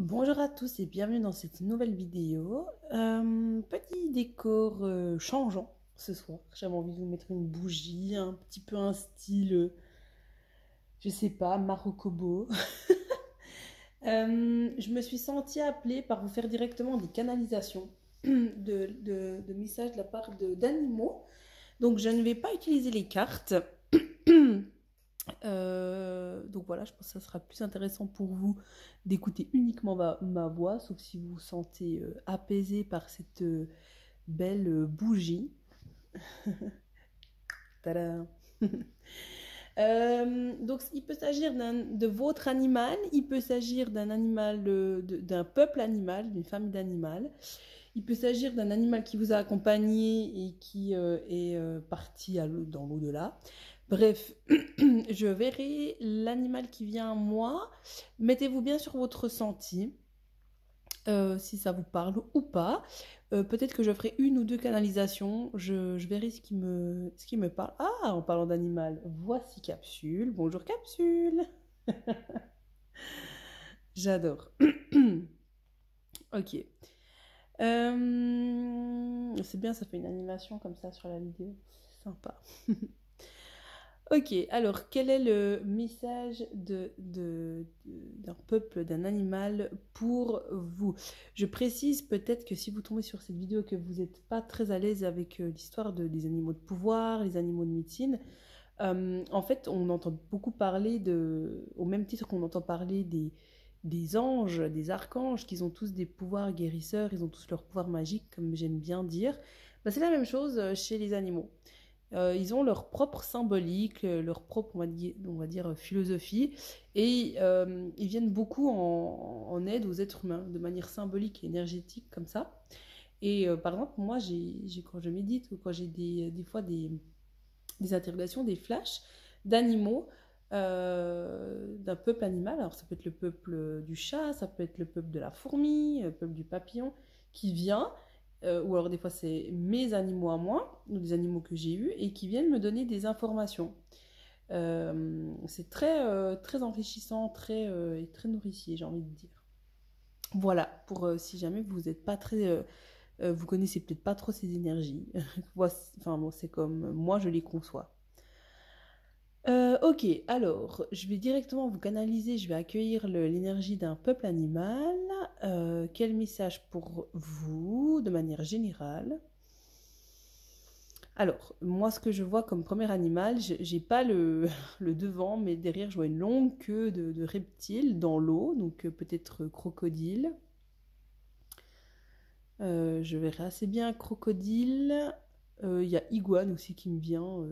Bonjour à tous et bienvenue dans cette nouvelle vidéo. Petit décor changeant ce soir. J'avais envie de vous mettre une bougie, un petit peu un style, je sais pas, marocobo. Je me suis sentie appelée par vous faire directement des canalisations de messages de la part d'animaux. Donc je ne vais pas utiliser les cartes. Donc voilà, je pense que ça sera plus intéressant pour vous d'écouter uniquement ma voix, sauf si vous vous sentez apaisé par cette belle bougie. Tada. Donc il peut s'agir de votre animal, il peut s'agir d'un animal, d'un peuple animal, d'une famille d'animaux. Il peut s'agir d'un animal qui vous a accompagné et qui est parti dans l'au-delà. Bref, je verrai l'animal qui vient à moi. Mettez-vous bien sur votre ressenti, si ça vous parle ou pas. Peut-être que je ferai une ou deux canalisations. Je verrai ce qui me parle. Ah, en parlant d'animal, voici Capsule. Bonjour Capsule. J'adore. Ok. C'est bien, ça fait une animation comme ça sur la vidéo. C'est sympa. Ok, alors quel est le message d'un peuple, d'un animal pour vous? Je précise peut-être que si vous tombez sur cette vidéo que vous n'êtes pas très à l'aise avec l'histoire des animaux de pouvoir, les animaux de médecine, en fait on entend beaucoup parler au même titre qu'on entend parler des anges, des archanges, qui ont tous des pouvoirs guérisseurs, ils ont tous leurs pouvoirs magiques, comme j'aime bien dire. Bah, c'est la même chose chez les animaux. Ils ont leur propre symbolique, leur propre, on va dire philosophie, et ils viennent beaucoup en aide aux êtres humains, de manière symbolique et énergétique, comme ça. Et par exemple, moi, quand je médite, ou quand j'ai des fois des interrogations, des flashs d'animaux, d'un peuple animal, alors ça peut être le peuple du chat, ça peut être le peuple de la fourmi, le peuple du papillon, qui vient ou alors des fois c'est mes animaux à moi, ou des animaux que j'ai eus, et qui viennent me donner des informations. C'est très enrichissant, et très nourricier, j'ai envie de dire. Voilà, pour si jamais vous n'êtes pas très... vous connaissez peut-être pas trop ces énergies. Enfin bon, c'est comme moi je les conçois. Ok, alors je vais directement vous canaliser, je vais accueillir l'énergie d'un peuple animal. Quel message pour vous de manière générale? Alors, moi, ce que je vois comme premier animal, j'ai pas le devant, mais derrière, je vois une longue queue de reptile dans l'eau, donc peut-être crocodile. Je verrai assez bien crocodile. Il y a iguane aussi qui me vient.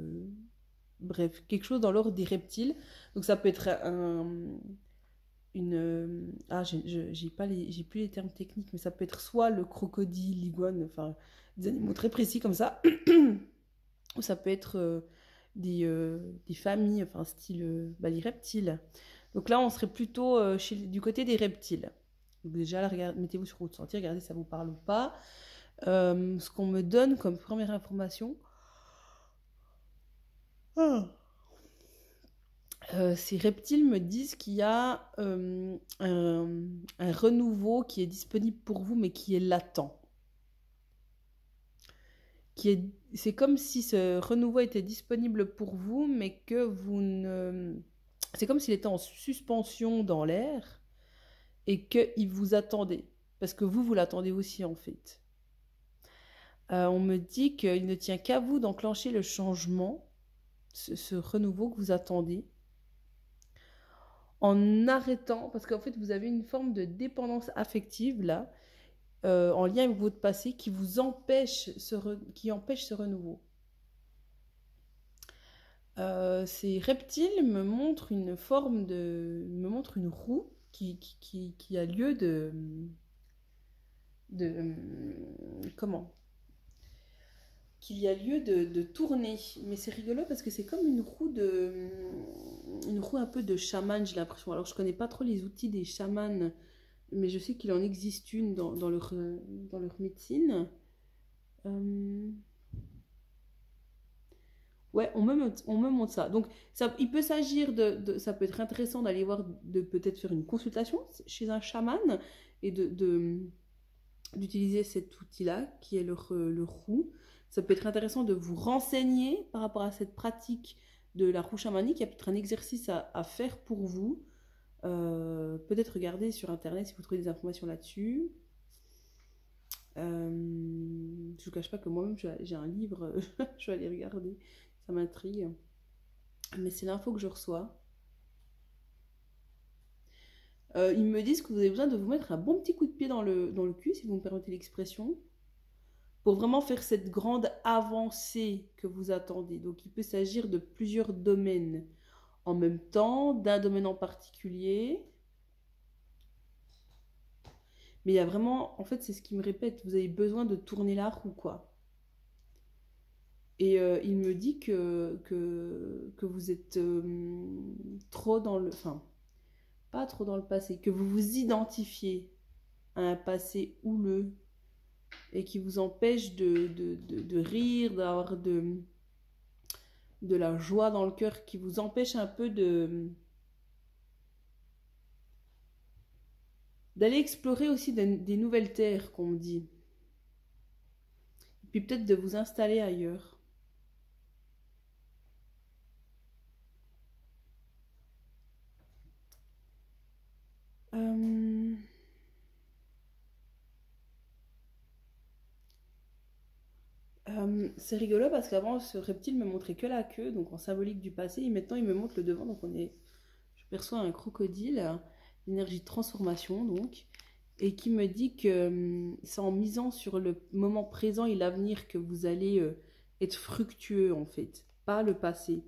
Bref, quelque chose dans l'ordre des reptiles. Donc ça peut être j'ai plus les termes techniques, mais ça peut être soit le crocodile, l'iguane, enfin des animaux très précis comme ça. Ou ça peut être des familles, enfin style les reptiles. Donc là, on serait plutôt du côté des reptiles. Donc déjà, mettez-vous sur votre sentier, regardez si ça vous parle ou pas. Ce qu'on me donne comme première information, ces reptiles me disent qu'il y a un renouveau qui est disponible pour vous, mais qui est latent. C'est comme si ce renouveau était disponible pour vous, mais que vous ne... C'est comme s'il était en suspension dans l'air et qu'il vous attendait. Parce que vous l'attendez aussi, en fait. On me dit qu'il ne tient qu'à vous d'enclencher le changement, ce renouveau que vous attendez, en arrêtant, parce qu'en fait, vous avez une forme de dépendance affective, là, en lien avec votre passé, qui vous empêche qui empêche ce renouveau. Ces reptiles me montrent me montrent une roue qui a lieu de comment qu'il y a lieu de tourner. Mais c'est rigolo parce que c'est comme une roue un peu de chaman, j'ai l'impression. Alors je connais pas trop les outils des chamans, mais je sais qu'il en existe une dans leur médecine. Ouais, on me montre ça. Donc, ça, il peut s'agir ça peut être intéressant d'aller voir, de peut-être faire une consultation chez un chaman et d'utiliser cet outil-là, qui est le roux. Ça peut être intéressant de vous renseigner par rapport à cette pratique de la roue chamanique. Il y a peut-être un exercice à faire pour vous. Peut-être regarder sur Internet si vous trouvez des informations là-dessus. Je ne vous cache pas que moi-même, j'ai un livre, je vais aller regarder. Ça m'intrigue. Mais c'est l'info que je reçois. Ils me disent que vous avez besoin de vous mettre un bon petit coup de pied dans le cul, si vous me permettez l'expression, pour vraiment faire cette grande avancée que vous attendez. Donc il peut s'agir de plusieurs domaines en même temps, d'un domaine en particulier. Mais il y a vraiment, en fait, c'est ce qui me répète, vous avez besoin de tourner la roue, quoi. Et il me dit que vous êtes trop dans le... Enfin, pas trop dans le passé, que vous vous identifiez à un passé houleux et qui vous empêche de rire, d'avoir de la joie dans le cœur, qui vous empêche un peu d'aller explorer aussi des nouvelles terres, qu'on me dit. Et puis peut-être de vous installer ailleurs. Euh, c'est rigolo parce qu'avant ce reptile me montrait que la queue, donc en symbolique du passé, et maintenant il me montre le devant, donc je perçois un crocodile, l'énergie de transformation donc, et qui me dit que c'est en misant sur le moment présent et l'avenir que vous allez être fructueux en fait, pas le passé.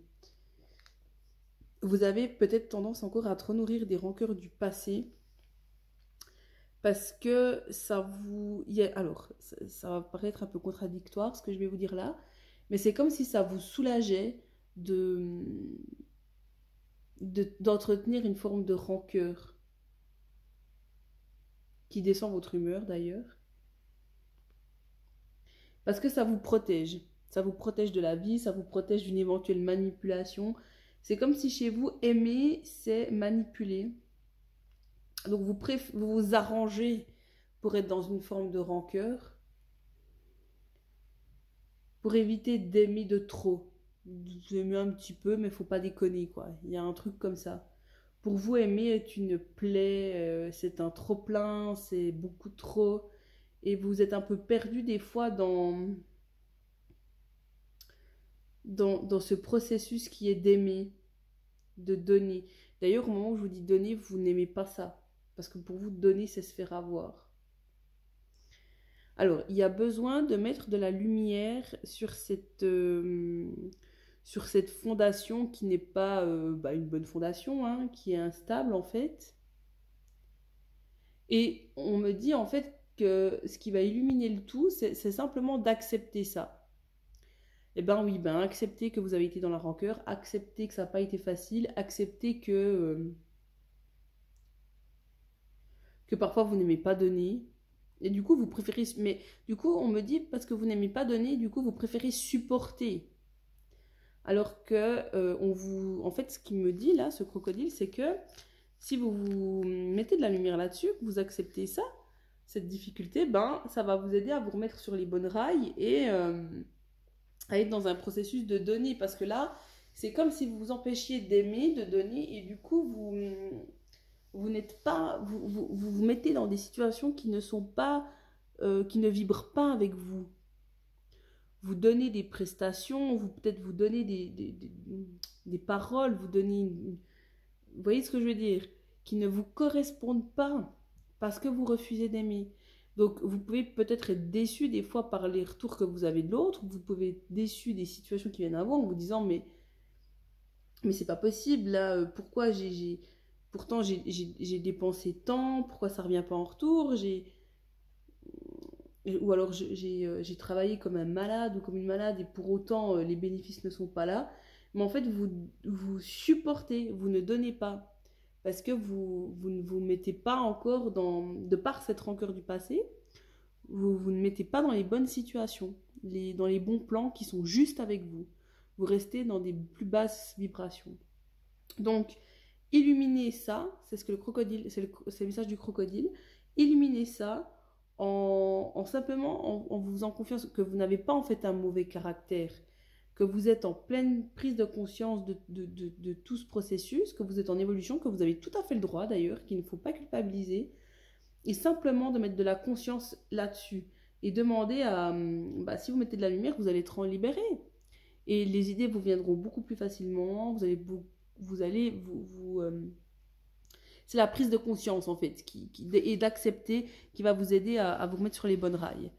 Vous avez peut-être tendance encore à trop nourrir des rancœurs du passé parce que ça vous... Alors, ça va paraître un peu contradictoire ce que je vais vous dire là, mais c'est comme si ça vous soulageait d'entretenir une forme de rancœur qui descend votre humeur d'ailleurs, parce que ça vous protège. Ça vous protège de la vie, ça vous protège d'une éventuelle manipulation. C'est comme si chez vous, aimer, c'est manipuler. Donc vous vous arrangez pour être dans une forme de rancœur, pour éviter d'aimer de trop. Vous aimez un petit peu, mais faut pas déconner, quoi. Il y a un truc comme ça. Pour vous, aimer est une plaie, c'est un trop-plein, c'est beaucoup trop. Et vous êtes un peu perdu des fois dans ce processus qui est d'aimer, de donner. D'ailleurs, au moment où je vous dis donner, vous n'aimez pas ça. Parce que pour vous, donner, c'est se faire avoir. Alors, il y a besoin de mettre de la lumière sur cette fondation qui n'est pas une bonne fondation, hein, qui est instable en fait. Et on me dit en fait que ce qui va illuminer le tout, c'est simplement d'accepter ça. Eh ben oui, ben accepter que vous avez été dans la rancœur, accepter que ça n'a pas été facile, accepter que parfois vous n'aimez pas donner. Et du coup, vous préférez... Mais du coup, on me dit, parce que vous n'aimez pas donner, du coup, vous préférez supporter. Alors que, en fait, ce qu'il me dit là, ce crocodile, c'est que si vous vous mettez de la lumière là-dessus, que vous acceptez ça, cette difficulté, ben, ça va vous aider à vous remettre sur les bonnes rails et à être dans un processus de donner. Parce que là, c'est comme si vous vous empêchiez d'aimer, de donner, et du coup, vous n'êtes pas, vous mettez dans des situations qui ne sont pas, qui ne vibrent pas avec vous. Vous donnez des prestations, peut-être vous donnez des paroles, vous donnez, vous voyez ce que je veux dire, qui ne vous correspondent pas parce que vous refusez d'aimer. Donc vous pouvez peut-être être déçu des fois par les retours que vous avez de l'autre, vous pouvez être déçu des situations qui viennent à vous en vous disant mais c'est pas possible là, pourquoi pourtant j'ai dépensé tant, pourquoi ça revient pas en retour, ou alors j'ai travaillé comme un malade ou comme une malade et pour autant les bénéfices ne sont pas là. Mais en fait, vous supportez, vous ne donnez pas. Parce que vous ne vous mettez pas encore de par cette rancœur du passé, vous ne mettez pas dans les bonnes situations, dans les bons plans qui sont juste avec vous. vous restez dans des plus basses vibrations. Donc, illuminez ça, c'est ce que le crocodile, c'est le message du crocodile, illuminez ça en simplement en vous faisant confiance que vous n'avez pas en fait un mauvais caractère, que vous êtes en pleine prise de conscience de tout ce processus, que vous êtes en évolution, que vous avez tout à fait le droit d'ailleurs, qu'il ne faut pas culpabiliser, et simplement de mettre de la conscience là-dessus, et demander à, si vous mettez de la lumière, vous allez être en libéré, et les idées vous viendront beaucoup plus facilement, c'est la prise de conscience en fait, et d'accepter qui va vous aider à vous remettre sur les bonnes rails.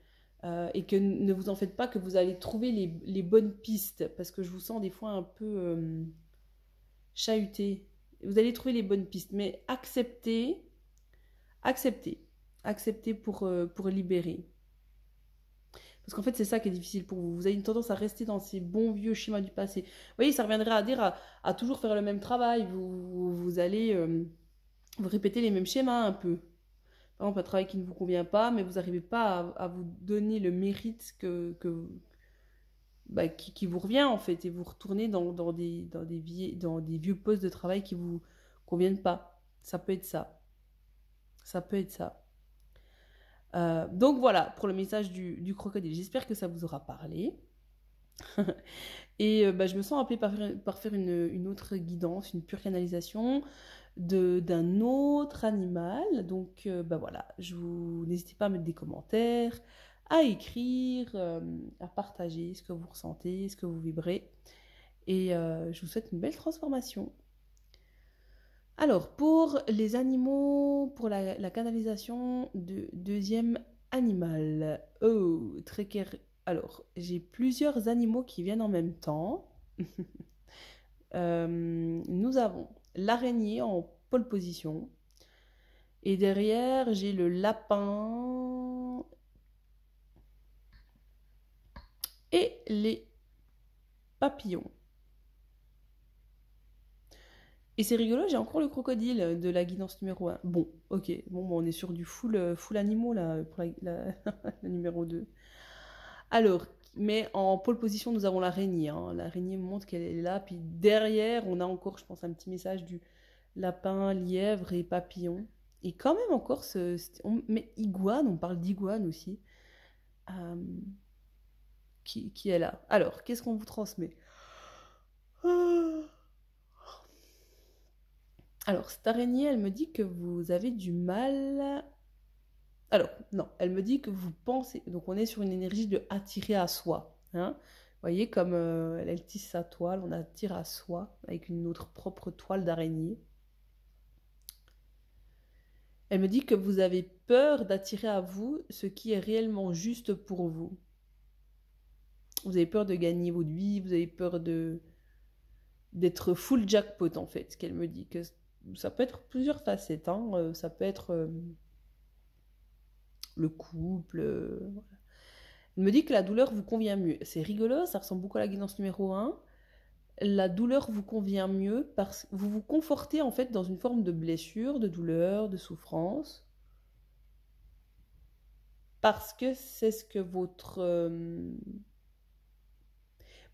Et que ne vous en faites pas que vous allez trouver les bonnes pistes, parce que je vous sens des fois un peu chahuté. Vous allez trouver les bonnes pistes, mais acceptez pour libérer. Parce qu'en fait, c'est ça qui est difficile pour vous. Vous avez une tendance à rester dans ces bons vieux schémas du passé. Vous voyez, ça reviendrait à dire à toujours faire le même travail. Vous allez vous répéter les mêmes schémas un peu. Par exemple, un travail qui ne vous convient pas, mais vous n'arrivez pas à vous donner le mérite qui vous revient en fait. Et vous retournez dans des vieux postes de travail qui ne vous conviennent pas. Ça peut être ça. Ça peut être ça. Donc voilà pour le message du crocodile. J'espère que ça vous aura parlé. Et je me sens appelée par faire une autre guidance, une pure canalisation d'un autre animal. Donc voilà, n'hésitez pas à mettre des commentaires, à écrire, à partager ce que vous ressentez, ce que vous vibrez. Et je vous souhaite une belle transformation. Alors, pour les animaux, pour la canalisation de deuxième animal. Oh, très clair. Alors, j'ai plusieurs animaux qui viennent en même temps. Nous avons l'araignée en pole position. Et derrière, j'ai le lapin et les papillons. Et c'est rigolo, j'ai encore le crocodile de la guidance numéro 1. Bon, ok, on est sur du full animaux là, pour la numéro 2. Alors, mais en pole position, nous avons l'araignée. Hein. L'araignée montre qu'elle est là. Puis derrière, on a encore, je pense, un petit message du lapin, lièvre et papillon. Et quand même encore, mais iguane, on parle d'iguane aussi, qui est là. Alors, qu'est-ce qu'on vous transmet? Alors, cette araignée, elle me dit que vous avez du mal. Alors, non, elle me dit que vous pensez. Donc, on est sur une énergie de attirer à soi. Hein. Vous voyez, comme elle tisse sa toile, on attire à soi avec notre propre toile d'araignée. Elle me dit que vous avez peur d'attirer à vous ce qui est réellement juste pour vous. Vous avez peur de gagner votre vie, vous avez peur d'être full jackpot, en fait, ce qu'elle me dit. Que ça peut être plusieurs facettes. Hein. Ça peut être le couple. Voilà. Elle me dit que la douleur vous convient mieux. C'est rigolo, ça ressemble beaucoup à la guidance numéro 1. La douleur vous convient mieux parce que vous vous confortez en fait dans une forme de blessure, de douleur, de souffrance. Parce que c'est ce que votre...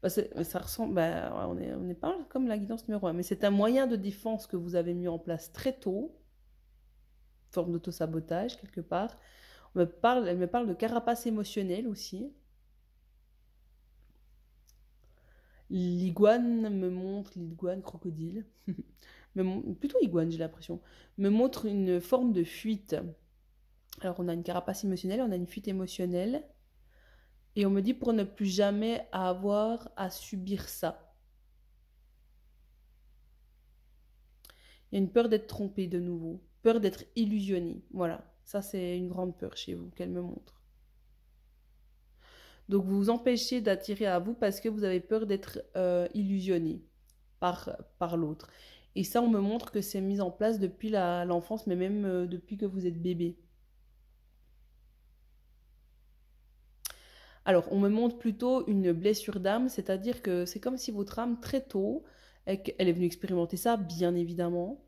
ça ressemble... on n'est pas comme la guidance numéro 1, mais c'est un moyen de défense que vous avez mis en place très tôt, forme d'autosabotage quelque part. Elle me parle de carapace émotionnelle aussi. L'iguane crocodile, plutôt iguane j'ai l'impression, me montre une forme de fuite. Alors on a une carapace émotionnelle, on a une fuite émotionnelle, et on me dit pour ne plus jamais avoir à subir ça. Il y a une peur d'être trompé de nouveau, peur d'être illusionné. Voilà, ça c'est une grande peur chez vous qu'elle me montre. Donc vous vous empêchez d'attirer à vous parce que vous avez peur d'être illusionné par l'autre. Et ça, on me montre que c'est mis en place depuis l'enfance, mais même depuis que vous êtes bébé. Alors, on me montre plutôt une blessure d'âme, c'est-à-dire que c'est comme si votre âme, très tôt, elle est venue expérimenter ça, bien évidemment.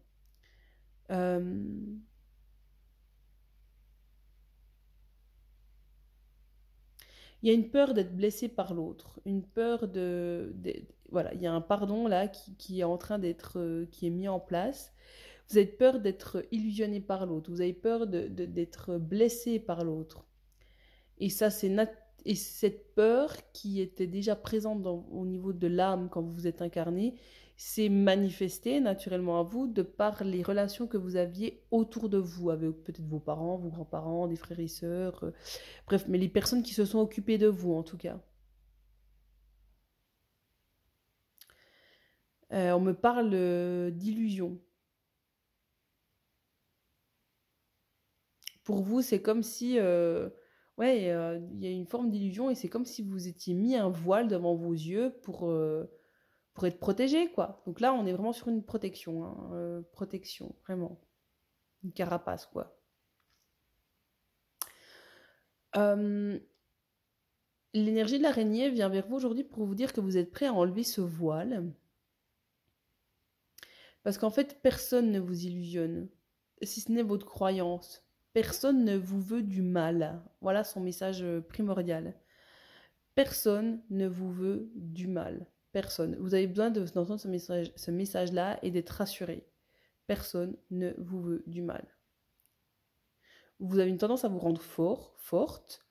Il y a une peur d'être blessé par l'autre, une peur voilà, il y a un pardon là qui est en train d'être, qui est mis en place. Vous avez peur d'être illusionné par l'autre, vous avez peur d'être blessé par l'autre. Et ça, et cette peur qui était déjà présente au niveau de l'âme quand vous vous êtes incarné, s'est manifestée naturellement à vous de par les relations que vous aviez autour de vous, avec peut-être vos parents, vos grands-parents, des frères et sœurs, bref, mais les personnes qui se sont occupées de vous en tout cas. On me parle d'illusion. Pour vous, c'est comme si, ouais, il y a une forme d'illusion et c'est comme si vous étiez mis un voile devant vos yeux pour être protégé, quoi. Donc là, on est vraiment sur une protection, hein, protection, vraiment. Une carapace, quoi. L'énergie de l'araignée vient vers vous aujourd'hui pour vous dire que vous êtes prêt à enlever ce voile. Parce qu'en fait, personne ne vous illusionne, si ce n'est votre croyance. Personne ne vous veut du mal. Voilà son message primordial. Personne ne vous veut du mal. Personne. Vous avez besoin d'entendre ce message-là et d'être rassuré. Personne ne vous veut du mal. Vous avez une tendance à vous rendre forte,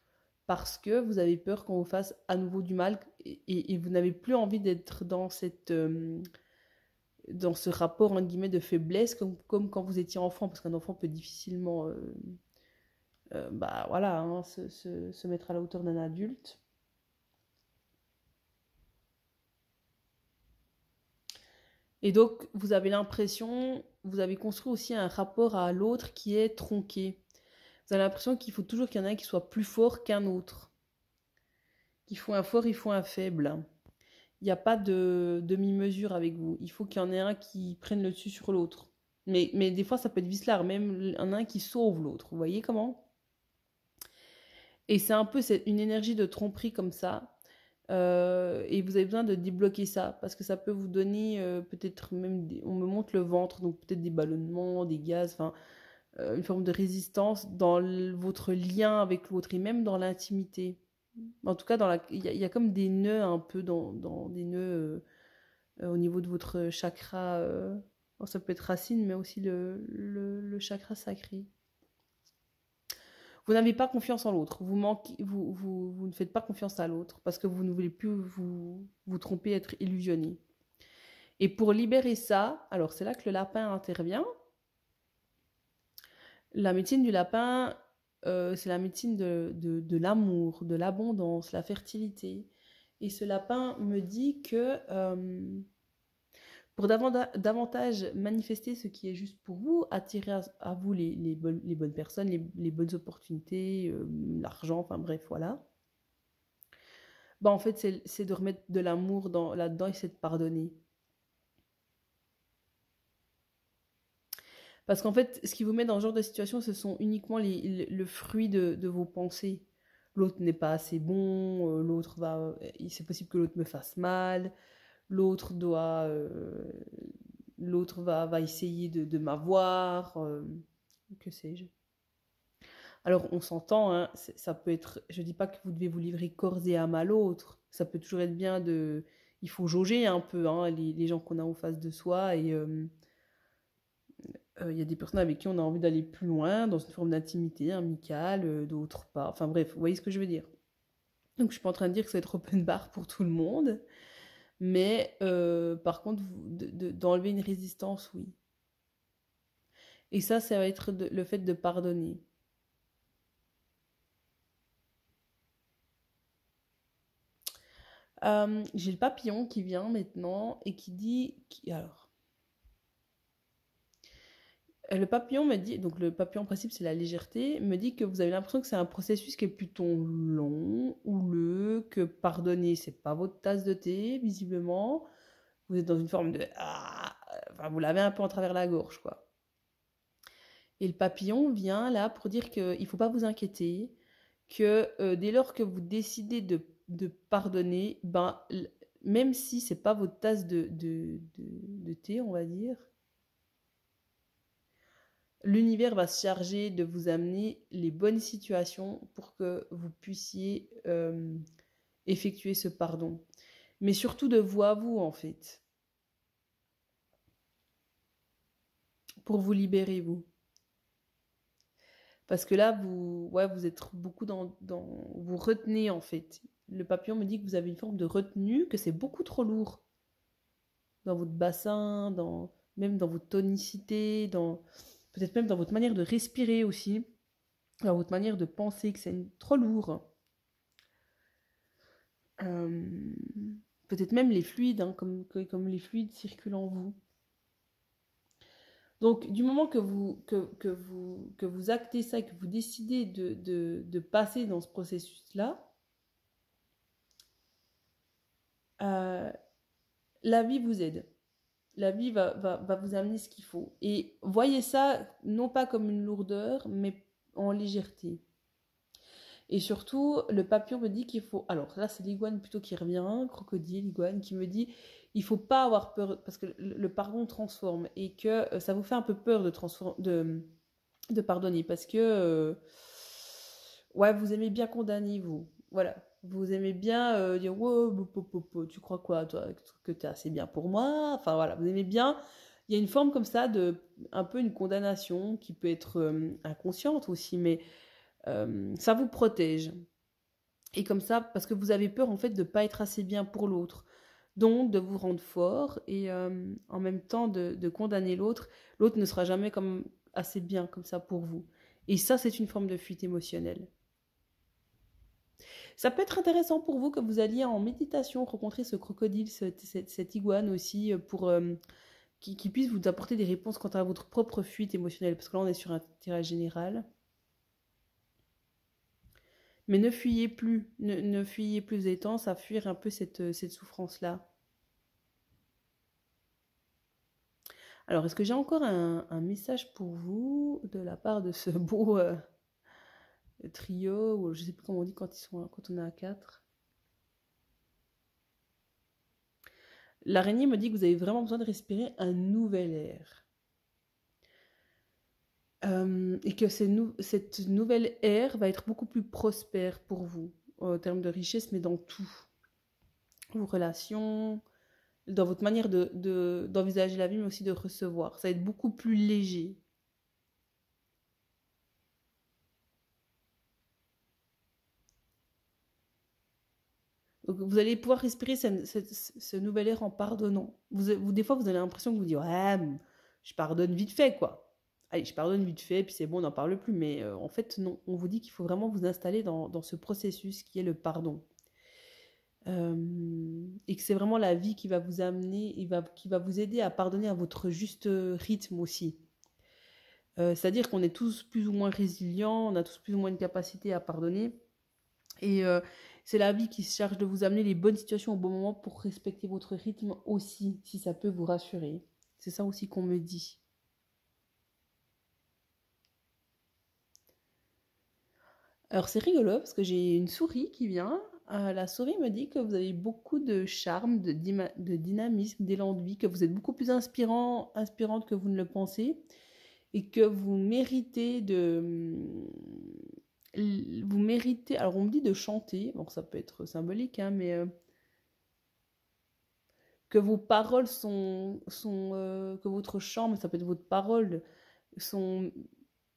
parce que vous avez peur qu'on vous fasse à nouveau du mal et vous n'avez plus envie d'être dans dans ce rapport entre guillemets de faiblesse comme quand vous étiez enfant, parce qu'un enfant peut difficilement bah voilà, hein, se mettre à la hauteur d'un adulte. Et donc vous avez l'impression, vous avez construit aussi un rapport à l'autre qui est tronqué. Vous avez l'impression qu'il faut toujours qu'il y en ait un qui soit plus fort qu'un autre. Qu'il faut un fort, il faut un faible. Il n'y a pas de demi-mesure avec vous. Il faut qu'il y en ait un qui prenne le dessus sur l'autre. Mais des fois, ça peut être vice-large, même un qui sauve l'autre. Vous voyez comment? Et c'est un peu une énergie de tromperie comme ça. Et vous avez besoin de débloquer ça, parce que ça peut vous donner peut-être même, on me montre le ventre, donc peut-être des ballonnements, des gaz, enfin une forme de résistance dans votre lien avec l'autre et même dans l'intimité. En tout cas, il y a comme des nœuds un peu dans des nœuds au niveau de votre chakra. Ça peut être racine, mais aussi le chakra sacré. Vous n'avez pas confiance en l'autre. Vous ne faites pas confiance à l'autre parce que vous ne voulez plus vous tromper, être illusionné. Et pour libérer ça, alors c'est là que le lapin intervient. La médecine du lapin, c'est la médecine de l'amour, de l'abondance, la fertilité. Et ce lapin me dit que pour davantage manifester ce qui est juste pour vous, attirer à vous les bonnes personnes, les bonnes opportunités, l'argent, enfin bref, voilà. Bah, en fait, c'est de remettre de l'amour là-dedans et c'est de pardonner. Parce qu'en fait, ce qui vous met dans ce genre de situation, ce sont uniquement le fruit de vos pensées. L'autre n'est pas assez bon, c'est possible que l'autre me fasse mal, l'autre va essayer de m'avoir, que sais-je. Alors on s'entend, hein, ça peut être, je dis pas que vous devez vous livrer corps et âme à l'autre, ça peut toujours être bien il faut jauger un peu hein, les gens qu'on a en face de soi et il y a des personnes avec qui on a envie d'aller plus loin, dans une forme d'intimité amicale, d'autres pas. Enfin bref, vous voyez ce que je veux dire. Donc je suis pas en train de dire que ça va être open bar pour tout le monde, mais par contre, d'enlever une résistance, oui. Et ça va être le fait de pardonner. J'ai le papillon qui vient maintenant et qui dit... alors, le papillon me dit, donc le papillon en principe c'est la légèreté, me dit que vous avez l'impression que c'est un processus qui est plutôt long, houleux, que pardonner c'est pas votre tasse de thé visiblement, vous êtes dans une forme de enfin vous l'avez un peu en travers la gorge quoi. Et le papillon vient là pour dire qu'il faut pas vous inquiéter, que dès lors que vous décidez de pardonner, ben même si c'est pas votre tasse de thé on va dire. l'univers va se charger de vous amener les bonnes situations pour que vous puissiez effectuer ce pardon. Mais surtout de vous à vous, en fait. Pour vous libérer, vous. Parce que là, vous êtes beaucoup vous retenez, en fait. Le papillon me dit que vous avez une forme de retenue, que c'est beaucoup trop lourd. Dans votre bassin, même dans votre tonicité, peut-être même dans votre manière de respirer aussi, dans votre manière de penser, que c'est trop lourd. Peut-être même les fluides, hein, comme les fluides circulent en vous. Donc, du moment que vous actez ça, que vous décidez de passer dans ce processus-là, la vie vous aide. La vie va vous amener ce qu'il faut. Et voyez ça, non pas comme une lourdeur, mais en légèreté. Et surtout, le papillon me dit qu'il faut... Alors là, c'est l'iguane plutôt qui revient, crocodile, iguane, qui me dit il faut pas avoir peur, parce que le pardon transforme, et que ça vous fait un peu peur de pardonner, parce que ouais, vous aimez bien condamner, vous. Voilà. Vous aimez bien dire ouais, tu crois quoi, toi, que t'es assez bien pour moi. Enfin voilà, vous aimez bien. Il y a une forme comme ça un peu une condamnation qui peut être inconsciente aussi, mais ça vous protège. Et comme ça, parce que vous avez peur en fait de ne pas être assez bien pour l'autre. Donc de vous rendre fort et en même temps de condamner l'autre. L'autre ne sera jamais assez bien comme ça pour vous. Et ça, c'est une forme de fuite émotionnelle. Ça peut être intéressant pour vous que vous alliez en méditation rencontrer ce crocodile, cette iguane aussi, pour qu'il puisse vous apporter des réponses quant à votre propre fuite émotionnelle. Parce que là, on est sur un tirage général. Mais ne fuyez plus, ne fuyez plus, vous avez tendance à fuir un peu cette souffrance-là. Alors, est-ce que j'ai encore un message pour vous de la part de ce beau trio, ou je ne sais plus comment on dit quand on est à 4. L'araignée me dit que vous avez vraiment besoin de respirer un nouvel air. Et que cette nouvelle ère va être beaucoup plus prospère pour vous, en termes de richesse, mais dans tout. Vos relations, dans votre manière d'envisager la vie, mais aussi de recevoir. Ça va être beaucoup plus léger. Donc, vous allez pouvoir respirer ce nouvel air en pardonnant. Des fois, vous avez l'impression que vous dites « Ouais, je pardonne vite fait, quoi. » Allez, je pardonne vite fait, puis c'est bon, on n'en parle plus. Mais en fait, non. On vous dit qu'il faut vraiment vous installer dans ce processus qui est le pardon. Et que c'est vraiment la vie qui va vous amener, qui va vous aider à pardonner à votre juste rythme aussi. C'est-à-dire qu'on est tous plus ou moins résilients, on a tous plus ou moins une capacité à pardonner. Et c'est la vie qui se charge de vous amener les bonnes situations au bon moment pour respecter votre rythme aussi, si ça peut vous rassurer. C'est ça aussi qu'on me dit. Alors c'est rigolo parce que j'ai une souris qui vient. La souris me dit que vous avez beaucoup de charme, de dynamisme, d'élan de vie, que vous êtes beaucoup plus inspirante que vous ne le pensez et que vous méritez alors on me dit de chanter, bon ça peut être symbolique, hein, mais que vos paroles que votre chant, mais ça peut être votre parole,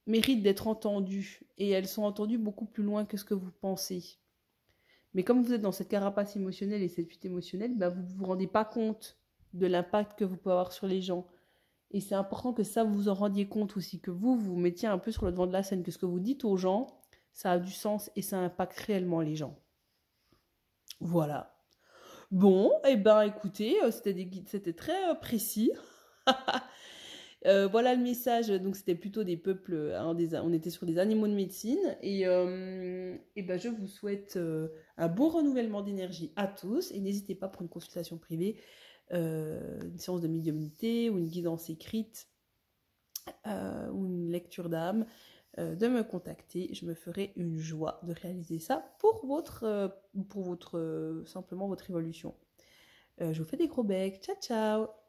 méritent d'être entendues, et elles sont entendues beaucoup plus loin que ce que vous pensez. Mais comme vous êtes dans cette carapace émotionnelle et cette fuite émotionnelle, bah vous ne vous rendez pas compte de l'impact que vous pouvez avoir sur les gens. Et c'est important que ça, vous vous en rendiez compte aussi, que vous mettiez un peu sur le devant de la scène, que ce que vous dites aux gens, ça a du sens et ça impacte réellement les gens. Voilà. Bon, eh ben écoutez, c'était très précis. Voilà le message. Donc c'était plutôt des peuples, on était sur des animaux de médecine. Et ben, je vous souhaite un bon renouvellement d'énergie à tous. Et n'hésitez pas pour une consultation privée, une séance de médiumnité ou une guidance écrite ou une lecture d'âme, de me contacter. Je me ferai une joie de réaliser ça pour simplement votre évolution. Je vous fais des gros becs. Ciao, ciao!